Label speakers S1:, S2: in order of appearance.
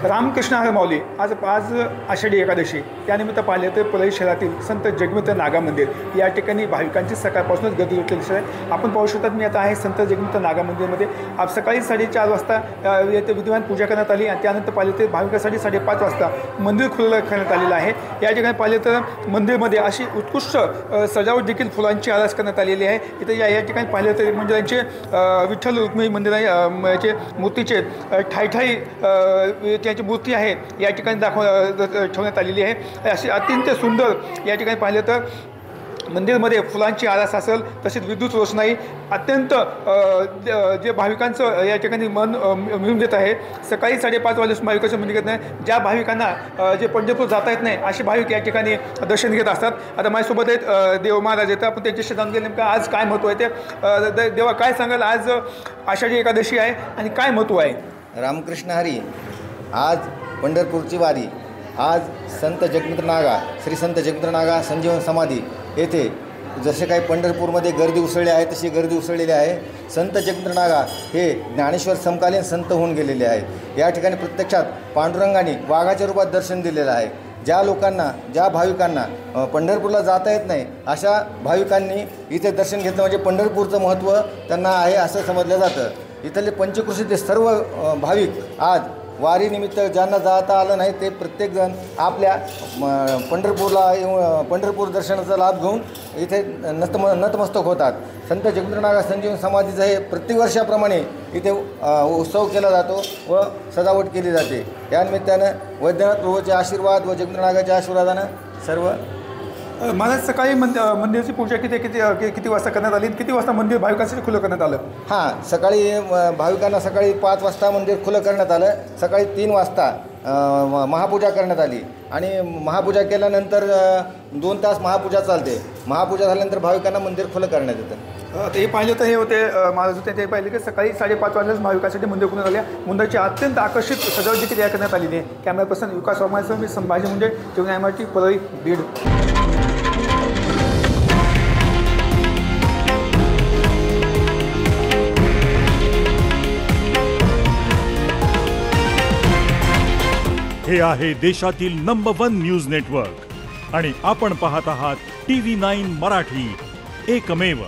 S1: रामकृष्ण हरी माऊली आज आषाढी एकादशी त्यानिमित्त पाहिले तर परळी शहरातील संत जगन्नाथ नागा मंदिर या ठिकाणी भाविकांची सकाळपासूनच गर्दी उठलेली आहे। आपण पाहू शकतात मी आता आहे संत जगन्नाथ नागा मंदिरमध्ये। आज सकाळी 4:30 वाजता येथे विधिमान पूजा करण्यात आली आणि त्यानंतर पाहिले तर भाविकांसाठी 5:30 वाजता मंदिर खुलं करण्यात आलेलं आहे। या ठिकाणी पाहिले तर मंदिरमध्ये अशी उत्कृष्ट सजावट देखील फुलांची आरास करण्यात आलेली आहे। इथे या ठिकाणी पाहिले तर मंदिरांचे विठ्ठल रुक्मिणी मंदिराचे मूर्तीचे ठाई त्याची मूर्ती आहे या ठिकाणी ठेवण्यात आलेली आहे। अशी अत्यंत सुंदर या ठिकाणी पाहिलं तर मंदिरमध्ये फुलांची आरास असेल तसेच विद्युत रोषणाई अत्यंत जे भाविकांचं या ठिकाणी मन मिळून घेत आहे। सकाळी 5:30 वाजता भाविकांचं मंदिर घेत नाही, ज्या भाविकांना जे पंढरपूर जाता येत नाही असे भाविक या ठिकाणी दर्शन घेत असतात। आता माझ्यासोबत आहेत देव महाराज येतात, आपण त्यांच्याशी जाणून घेऊ नेमकं आज काय महत्त्व आहे ते। देवा काय सांगाल, आज आषाढी एकादशी आहे आणि काय महत्त्व आहे?
S2: रामकृष्ण हरी, आज पंढरपूरची वारी। आज संत जगन्नाथ नागा श्री संत जगन्नाथ नागा संजीवन समाधी येथे जसे काही पंढरपूरमध्ये गर्दी उसळली आहे तशी गर्दी उसळलेली आहे। संत जगन्नाथ नागा हे ज्ञानेश्वर समकालीन संत होऊन गेलेले आहे। या ठिकाणी प्रत्यक्षात पांडुरंगाने वाघाच्या रूपात दर्शन दिलेलं आहे। ज्या लोकांना ज्या भाविकांना पंढरपूरला जाता येत नाही अशा भाविकांनी इथे दर्शन घेतलं म्हणजे पंढरपूरचं महत्त्व त्यांना आहे असं समजलं जातं। इथले पंचक्रोशीचे सर्व भाविक आज वारीनिमित्त ज्यांना जाता आलं नाही ते प्रत्येकजण आपल्या पंढरपूरला येऊन पंढरपूर दर्शनाचा लाभ घेऊन इथे नतमस्तक होतात। संत जगन्नाथ नागा संजीवन समाधीचं हे प्रत्येक वर्षाप्रमाणे इथे उत्सव केला जातो व सजावट केली जाते। या निमित्तानं वैद्यनाथ प्रभूचे आशीर्वाद व जगन्नाथ नागाच्या आशीर्वादानं सर्व
S1: मला सकाळी मंदिराची पूजा किती वाजता करण्यात आली, किती वाजता मंदिर भाविकांसाठी खुलं करण्यात आलं?
S2: हां, सकाळी भाविकांना सकाळी 5 वाजता मंदिर खुलं करण्यात आलं। सकाळी 3 वाजता महापूजा करण्यात आली आणि महापूजा केल्यानंतर 2 तास महापूजा चालते। महापूजा झाल्यानंतर भाविकांना मंदिर खुलं करण्यात येतं।
S1: ते पाहिलं तर हे होते महाराज होते ते पाहिले की सकाळी 5:30 वाजताच भाविकांसाठी मंदिर खुलं झाले। मंदिराची अत्यंत आकर्षित सजावट देखील तयार करण्यात आलेली आहे। कॅमेरा पर्सन विकास वर्मासह मी संभाजी मुंडे, जीवन MRT परळी बीड।
S3: हे आहे देशातील नंबर 1 न्यूज नेटवर्क आणि आपण पाहत आहात TV9 मराठी, एकमेव।